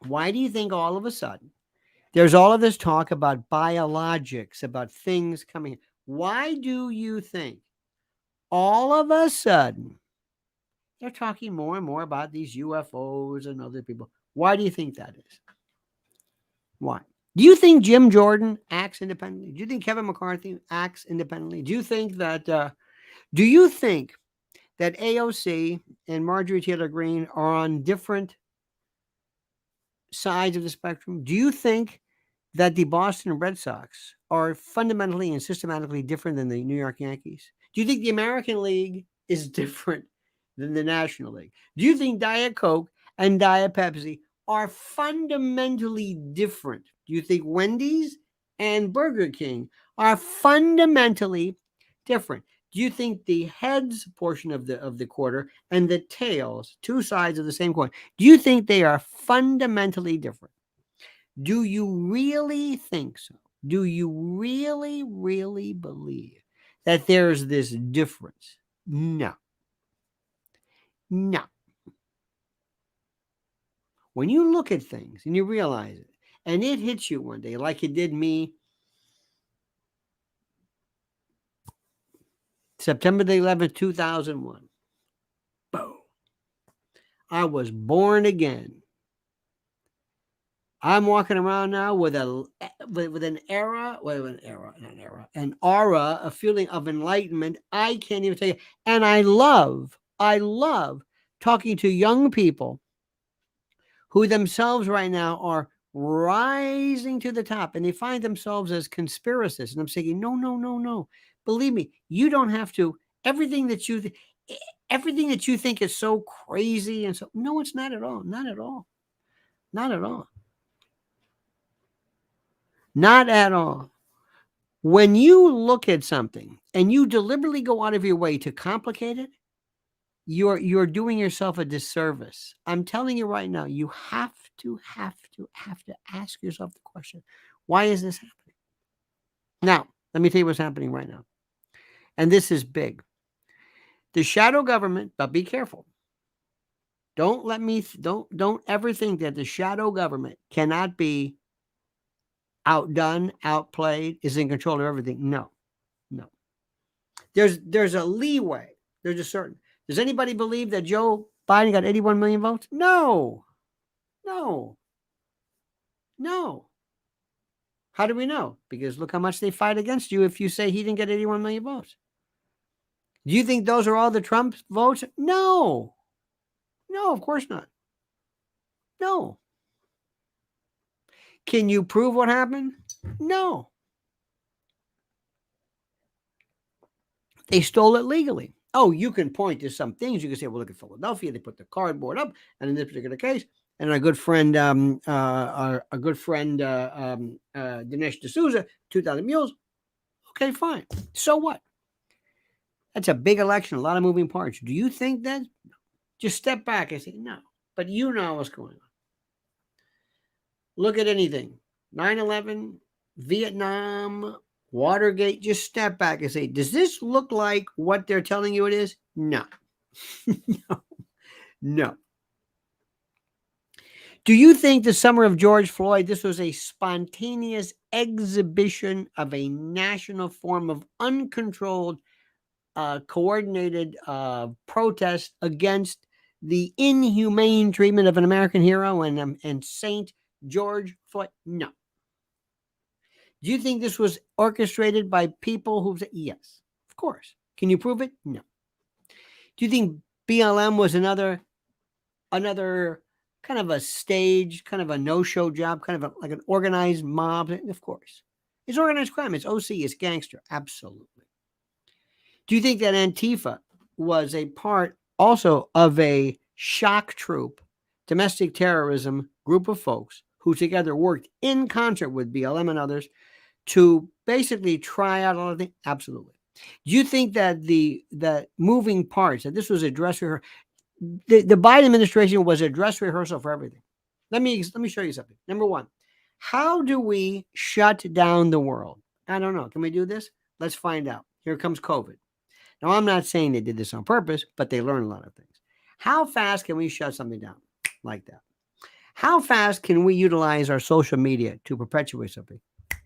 Why do you think all of a sudden there's all of this talk about biologics, about things coming? Why do you think all of a sudden they're talking more and more about these UFOs and other people? Why do you think that is? Why? Do you think Jim Jordan acts independently? Do you think Kevin McCarthy acts independently? Do you think that AOC and Marjorie Taylor Greene are on different sides of the spectrum? Do you think that the Boston Red Sox are fundamentally and systematically different than the New York Yankees? Do you think the American League is different than the National League? Do you think Diet Coke and Diet Pepsi are fundamentally different? Do you think Wendy's and Burger King are fundamentally different? Do you think the heads portion of the quarter and the tails, two sides of the same coin, do you think they are fundamentally different? Do you really think so? Do you really, really believe that there's this difference? No. No. When you look at things and you realize it, and it hits you one day like it did me September the 11th, 2001. Boom. I was born again. I'm walking around now with an aura, a feeling of enlightenment. I can't even tell you. And I love talking to young people who themselves right now are rising to the top, and they find themselves as conspiracists. And I'm saying, no, no, no, no. Believe me, you don't have to. Everything that you think is so crazy and so, no, it's not at all. Not at all. Not at all. Not at all. When you look at something and you deliberately go out of your way to complicate it, you're doing yourself a disservice. I'm telling you right now, you have to ask yourself the question, why is this happening? Now, let me tell you what's happening right now. And this is big. The shadow government, but be careful. Don't ever think that the shadow government cannot be outdone, outplayed, is in control of everything. No. There's a leeway. There's a certain. Does anybody believe that Joe Biden got 81 million votes? No. How do we know? Because look how much they fight against you if you say he didn't get 81 million votes. Do you think those are all the Trump votes? No, of course not. No. Can you prove what happened? No. They stole it legally. Oh, you can point to some things. You can say, well, look at Philadelphia. They put the cardboard up. And in this particular case, and our good friend, Dinesh D'Souza, 2,000 mules. Okay, fine. So what? That's a big election, a lot of moving parts. Do you think that? Just step back and say, no. But you know what's going on. Look at anything. 9/11, Vietnam, Watergate. Just step back and say, does this look like what they're telling you it is? No. No. Do you think the summer of George Floyd, this was a spontaneous exhibition of a national form of uncontrolled, coordinated protest against the inhumane treatment of an American hero and Saint George Floyd? No. Do you think this was orchestrated by people who said yes? Of course. Can you prove it? No. Do you think BLM was another kind of a stage, kind of a no-show job, kind of like an organized mob? Of course. It's organized crime. It's OC. It's gangster. Absolutely. Do you think that Antifa was a part also of a shock troop, domestic terrorism group of folks who together worked in concert with BLM and others to basically try out all of things? Absolutely. Do you think that that moving parts, that this was a dress rehearsal? The Biden administration was a dress rehearsal for everything. Let me show you something. Number one, how do we shut down the world? I don't know. Can we do this? Let's find out. Here comes COVID. Now, I'm not saying they did this on purpose, but they learned a lot of things. How fast can we shut something down like that? How fast can we utilize our social media to perpetuate something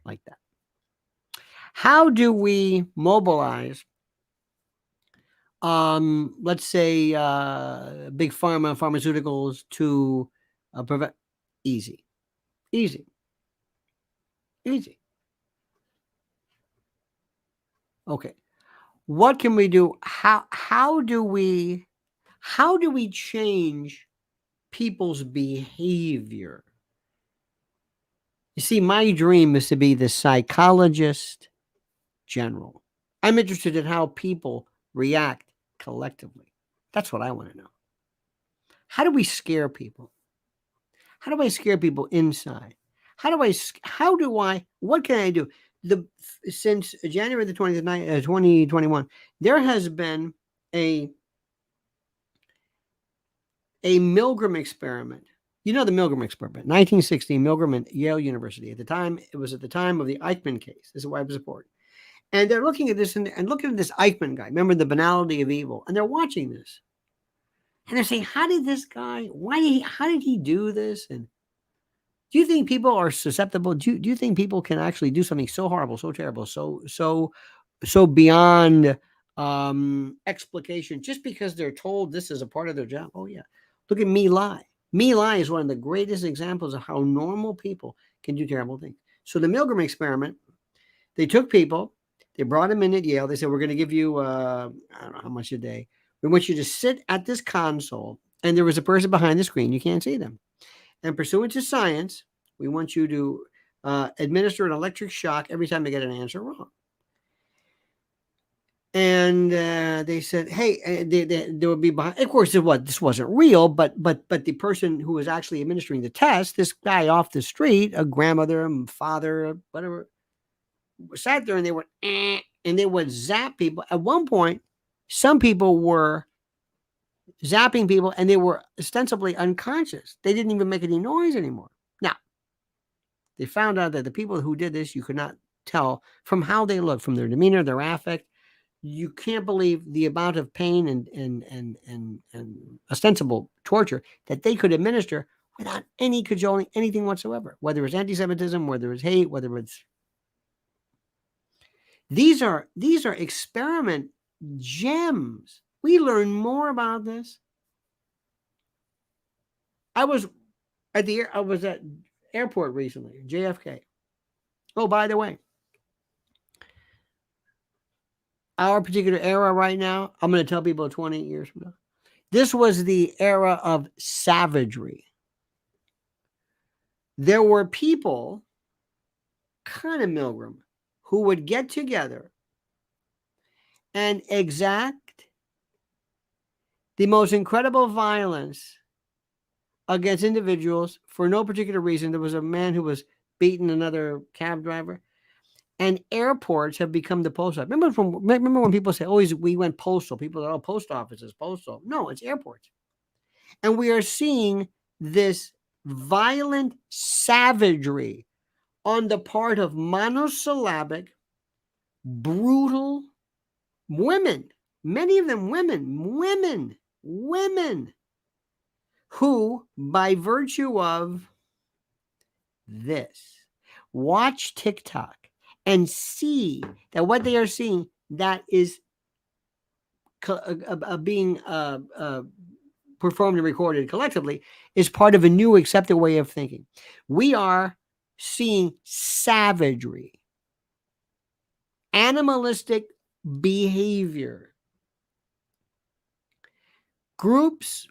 like that? How do we mobilize, let's say, big pharma, pharmaceuticals to prevent? Easy. Okay. What can we do? How do we change people's behavior? You see, my dream is to be the psychologist general. I'm interested in how people react collectively. That's what I want to know. How do we scare people? How do I scare people inside? What can I do? Since January the 20th, 2021, there has been a Milgram experiment You know the Milgram experiment, 1960, Milgram at Yale University. At the time, it was at the time of the Eichmann case. This is why it was important. And they're looking at this and looking at this Eichmann guy. Remember the banality of evil. And they're watching this. And they're saying, how did this guy, how did he do this? And do you think people are susceptible? Do you think people can actually do something so horrible, so terrible, so beyond explication just because they're told this is a part of their job? Oh, yeah. Look at Me Lie. Me Lie is one of the greatest examples of how normal people can do terrible things. So the Milgram experiment, they took people, they brought them in at Yale. They said, we're going to give you, I don't know how much a day. We want you to sit at this console, and there was a person behind the screen. You can't see them. And pursuant to science, we want you to administer an electric shock every time they get an answer wrong. And they said, hey, they would be behind. Of course, this wasn't real, but the person who was actually administering the test, this guy off the street, a grandmother, father, whatever, sat there and they went, and they would zap people. At one point, some people were zapping people and they were ostensibly unconscious. They didn't even make any noise anymore. Now, they found out that the people who did this, you could not tell from how they looked, from their demeanor, their affect. You can't believe the amount of pain and ostensible torture that they could administer without any cajoling, anything whatsoever, whether it's anti-Semitism, whether it's hate, whether it's... These are experiment gems. We learn more about this. I was at airport recently, JFK. Oh, by the way, our particular era right now, I'm going to tell people 28 years from now, this was the era of savagery. There were people, kind of Milgram, who would get together and exact the most incredible violence against individuals for no particular reason. There was a man who was beating another cab driver, and airports have become the post office. Remember when people say, "Oh, we went postal." People are, "Oh, post offices, postal." No, it's airports, and we are seeing this violent savagery on the part of monosyllabic, brutal women, many of them women, who, by virtue of this, watch TikTok and see that what they are seeing that is being performed and recorded collectively is part of a new accepted way of thinking. We are seeing savagery, animalistic behavior. Groups,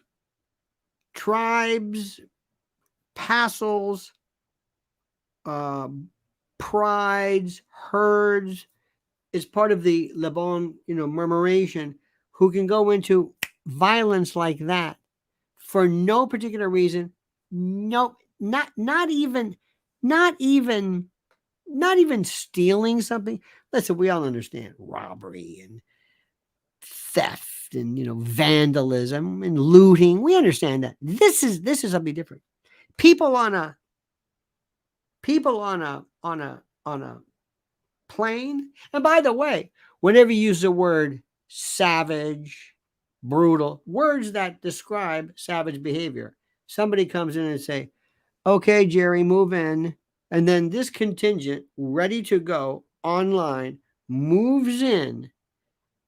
tribes, passels, prides, herds, is part of the Le Bon, murmuration, who can go into violence like that for no particular reason. No, not even stealing something. Listen, we all understand robbery and theft and vandalism and looting. We understand that. This is something different. People on a plane. And by the way, whenever you use the word savage, brutal, words that describe savage behavior, somebody comes in and say, "Okay, Jerry, move in." And then this contingent, ready to go online, moves in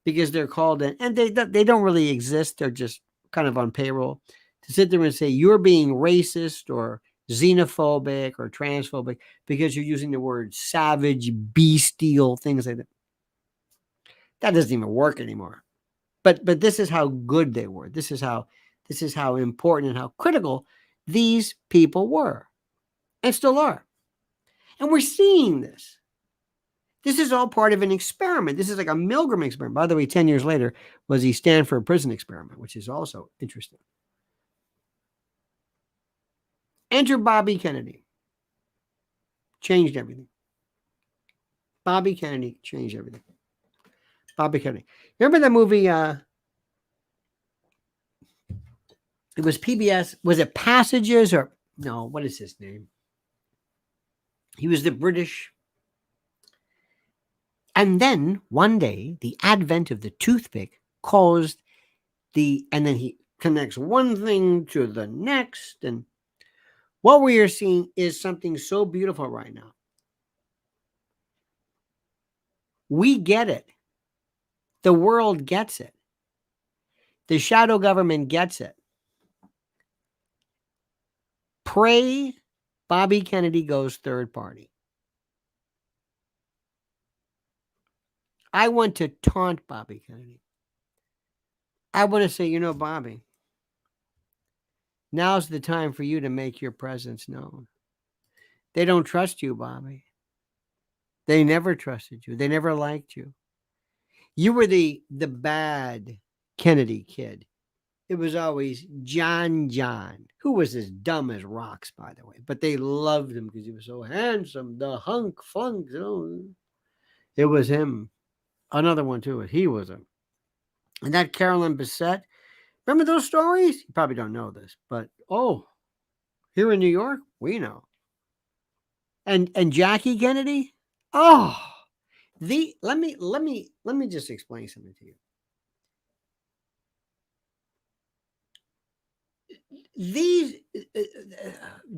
because they're called in, and they don't really exist. They're just kind of on payroll to sit there and say you're being racist or xenophobic or transphobic because you're using the word savage, bestial, things like that. That doesn't even work anymore. But this is how good they were. This is how important and how critical these people were and still are. And we're seeing this. This is all part of an experiment. This is like a Milgram experiment. By the way, 10 years later was the Stanford prison experiment, which is also interesting. Enter Bobby Kennedy. Changed everything. Bobby Kennedy changed everything. Bobby Kennedy. Remember that movie? It was PBS. Was it Passages or no, what is his name? He was the British. And then one day, the advent of the toothpick caused and then he connects one thing to the next. And what we are seeing is something so beautiful right now. We get it. The world gets it. The shadow government gets it. Pray Bobby Kennedy goes third party. I want to taunt Bobby Kennedy. I want to say, Bobby, now's the time for you to make your presence known. They don't trust you, Bobby. They never trusted you. They never liked you. You were the bad Kennedy kid. It was always John, who was as dumb as rocks, by the way. But they loved him because he was so handsome. The hunk flunk. It was him. Another one, too. He was him. And that Carolyn Bessette. Remember those stories? You probably don't know this. But, here in New York, we know. And Jackie Kennedy? Oh, let me just explain something to you.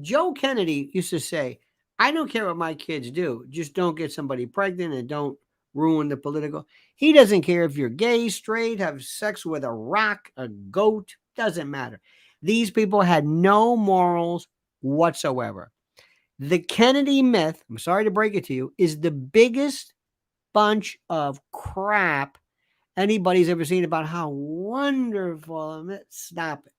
Joe Kennedy used to say, I don't care what my kids do. Just don't get somebody pregnant and don't ruin the political. He doesn't care if you're gay, straight, have sex with a rock, a goat. Doesn't matter. These people had no morals whatsoever. The Kennedy myth, I'm sorry to break it to you, is the biggest bunch of crap anybody's ever seen about how wonderful. Stop it.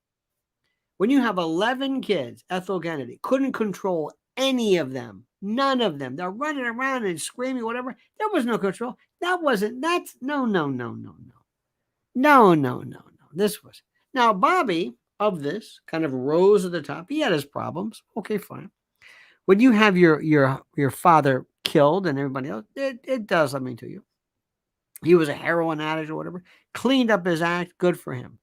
When you have 11 kids, Ethel Kennedy couldn't control any of them. None of them. They're running around and screaming, whatever. There was no control. No. This was. Now, Bobby, of this, kind of rose to the top. He had his problems. Okay, fine. When you have your father killed and everybody else, it does something to you. He was a heroin addict or whatever. Cleaned up his act. Good for him.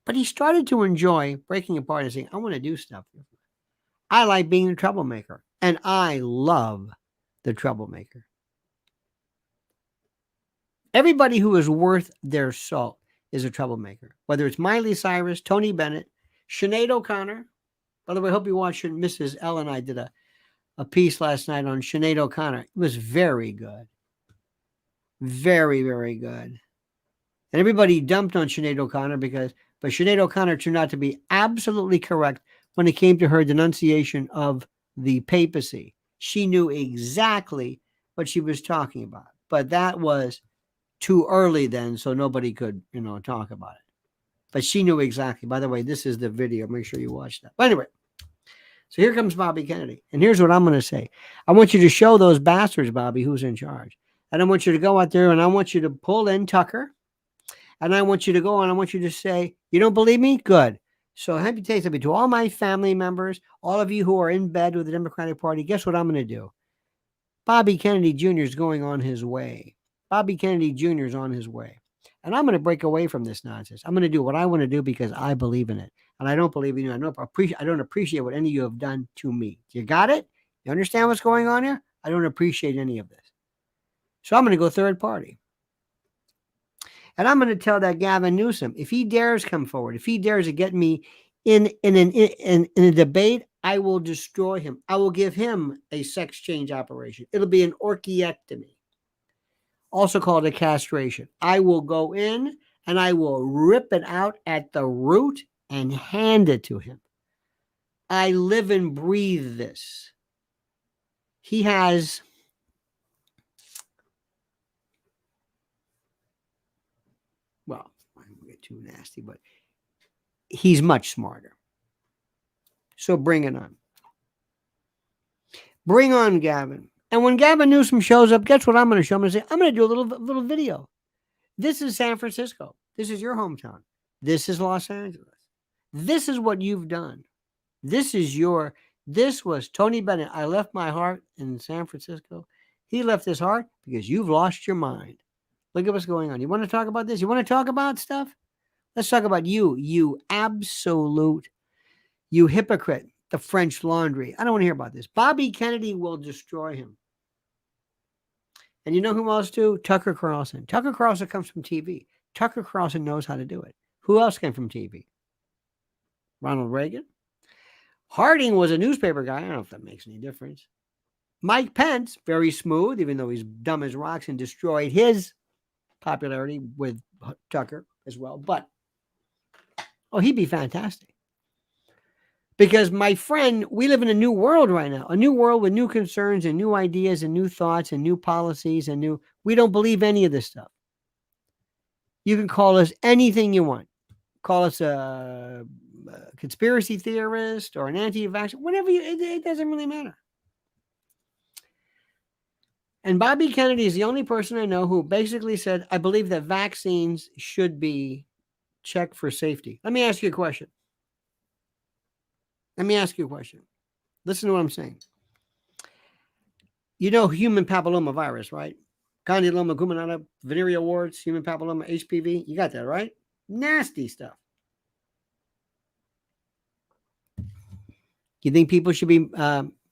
But he started to enjoy breaking apart and saying, I want to do stuff. I like being the troublemaker. And I love the troublemaker. Everybody who is worth their salt is a troublemaker. Whether it's Miley Cyrus, Tony Bennett, Sinead O'Connor. By the way, I hope you watched it. Mrs. L and I did a piece last night on Sinead O'Connor. It was very good. Very, very good. And everybody dumped on Sinead O'Connor but Sinead O'Connor turned out to be absolutely correct when it came to her denunciation of the papacy. She knew exactly what she was talking about. But that was too early then, so nobody could, talk about it. But she knew exactly. By the way, this is the video. Make sure you watch that. But anyway, so here comes Bobby Kennedy. And here's what I'm going to say. I want you to show those bastards, Bobby, who's in charge. And I want you to go out there and I want you to pull in Tucker. And I want you to go and I want you to say, you don't believe me? Good. So I have to tell you something to all my family members, all of you who are in bed with the Democratic Party, guess what I'm going to do? Bobby Kennedy Jr. is going on his way. Bobby Kennedy Jr. is on his way. And I'm going to break away from this nonsense. I'm going to do what I want to do because I believe in it. And I don't believe in you. I don't appreciate what any of you have done to me. You got it? You understand what's going on here? I don't appreciate any of this. So I'm going to go third party. And I'm going to tell that Gavin Newsom, if he dares come forward, if he dares to get me in a debate, I will destroy him. I will give him a sex change operation. It'll be an orchiectomy, also called a castration. I will go in and I will rip it out at the root and hand it to him. I live and breathe this. He has... Well, I don't get too nasty, but he's much smarter. So bring it on. Bring on Gavin. And when Gavin Newsom shows up, guess what I'm going to show him? I'm going to do a little video. This is San Francisco. This is your hometown. This is Los Angeles. This is what you've done. This was Tony Bennett. I left my heart in San Francisco. He left his heart because you've lost your mind. Look at what's going on. You want to talk about this? You want to talk about stuff? Let's talk about you absolute, you hypocrite. the French Laundry. I don't want to hear about this. Bobby Kennedy will destroy him. And you know who else too? Tucker Carlson. Tucker Carlson comes from TV. Tucker Carlson knows how to do it. Who else came from TV? Ronald Reagan. Harding was a newspaper guy. I don't know if that makes any difference. Mike Pence, very smooth, even though he's dumb as rocks and destroyed his popularity with Tucker as well. But, he'd be fantastic. Because, my friend, we live in a new world right now. A new world with new concerns and new ideas and new thoughts and new policies and we don't believe any of this stuff. You can call us anything you want. Call us a conspiracy theorist or an anti-vaxxer, whatever it doesn't really matter. And Bobby Kennedy is the only person I know who basically said, I believe that vaccines should be checked for safety. Let me ask you a question. Listen to what I'm saying. You know human papilloma virus, right? Condyloma cuminata, venereal warts, human papilloma, HPV. You got that, right? Nasty stuff. You think people should be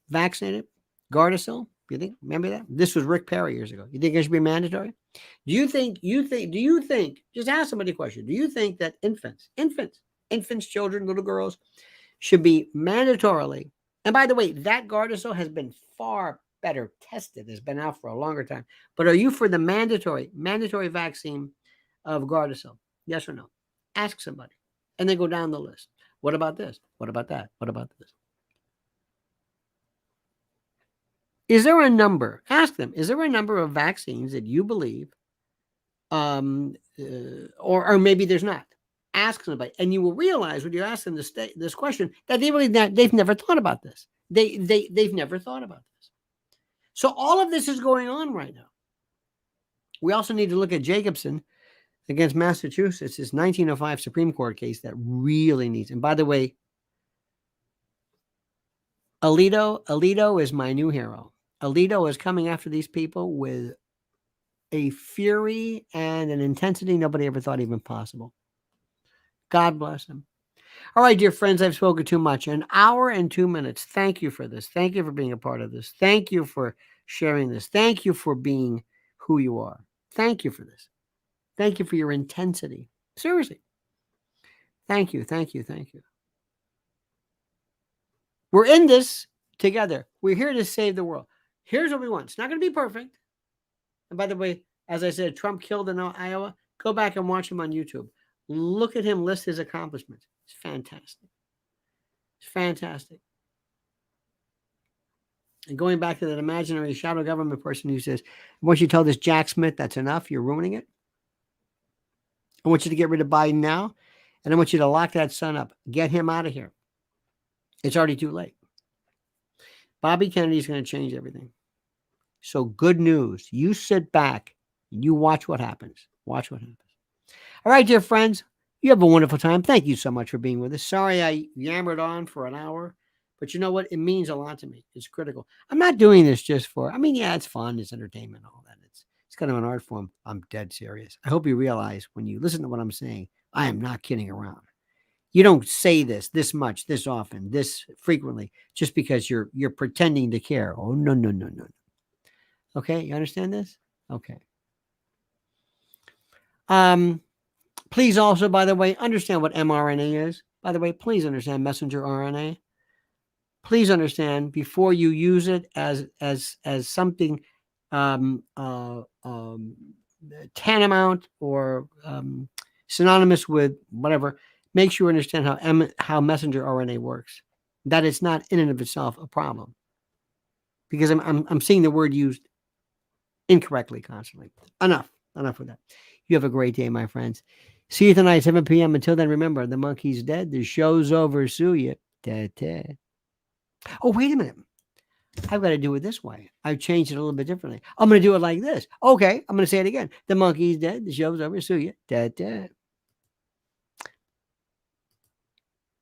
vaccinated? Gardasil? You think? Remember that? This was Rick Perry years ago. You think it should be mandatory? Do you think, just ask somebody a question. Do you think that infants, children, little girls should be mandatorily, and by the way, that Gardasil has been far better tested, has been out for a longer time. But are you for the mandatory vaccine of Gardasil? Yes or no? Ask somebody. And then go down the list. What about this? What about that? What about this? Is there a number? Ask them. Is there a number of vaccines that you believe, or maybe there's not? Ask somebody, and you will realize when you ask them this question that they've never thought about this. They've never thought about this. So all of this is going on right now. We also need to look at Jacobson against Massachusetts, this 1905 Supreme Court case that really needs. And by the way, Alito is my new hero. Alito is coming after these people with a fury and an intensity nobody ever thought even possible. God bless him. All right, dear friends, I've spoken too much. An hour and 2 minutes. Thank you for this. Thank you for being a part of this. Thank you for sharing this. Thank you for being who you are. Thank you for this. Thank you for your intensity. Seriously. Thank you. Thank you. Thank you. We're in this together. We're here to save the world. Here's what we want. It's not going to be perfect. And by the way, as I said, Trump killed in Iowa. Go back and watch him on YouTube. Look at him list his accomplishments. It's fantastic. It's fantastic. And going back to that imaginary shadow government person who says, once you tell this Jack Smith that's enough, you're ruining it. I want you to get rid of Biden now. And I want you to lock that son up. Get him out of here. It's already too late. Bobby Kennedy is going to change everything. So good news. You sit back and you watch what happens. Watch what happens. All right, dear friends, you have a wonderful time. Thank you so much for being with us. Sorry I yammered on for an hour, but you know what? It means a lot to me. It's critical. I'm not doing this just yeah, it's fun. It's entertainment, all that. It's kind of an art form. I'm dead serious. I hope you realize when you listen to what I'm saying, I am not kidding around. You don't say this much, this often, this frequently, just because you're pretending to care. Oh, no. Okay, you understand this? Okay. Please also, by the way, understand what mRNA is. By the way, please understand messenger RNA. Please understand before you use it as something tantamount or synonymous with whatever. Make sure you understand how messenger RNA works. That it's not in and of itself a problem. Because I'm seeing the word used incorrectly constantly. Enough with that. You have a great day, my friends. See you tonight, 7 p.m. Until then, remember, the monkey's dead. The show's over. Sue you. Oh, wait a minute. I've got to do it this way. I've changed it a little bit differently. I'm going to do it like this. Okay, I'm going to say it again. The monkey's dead. The show's over. Sue you.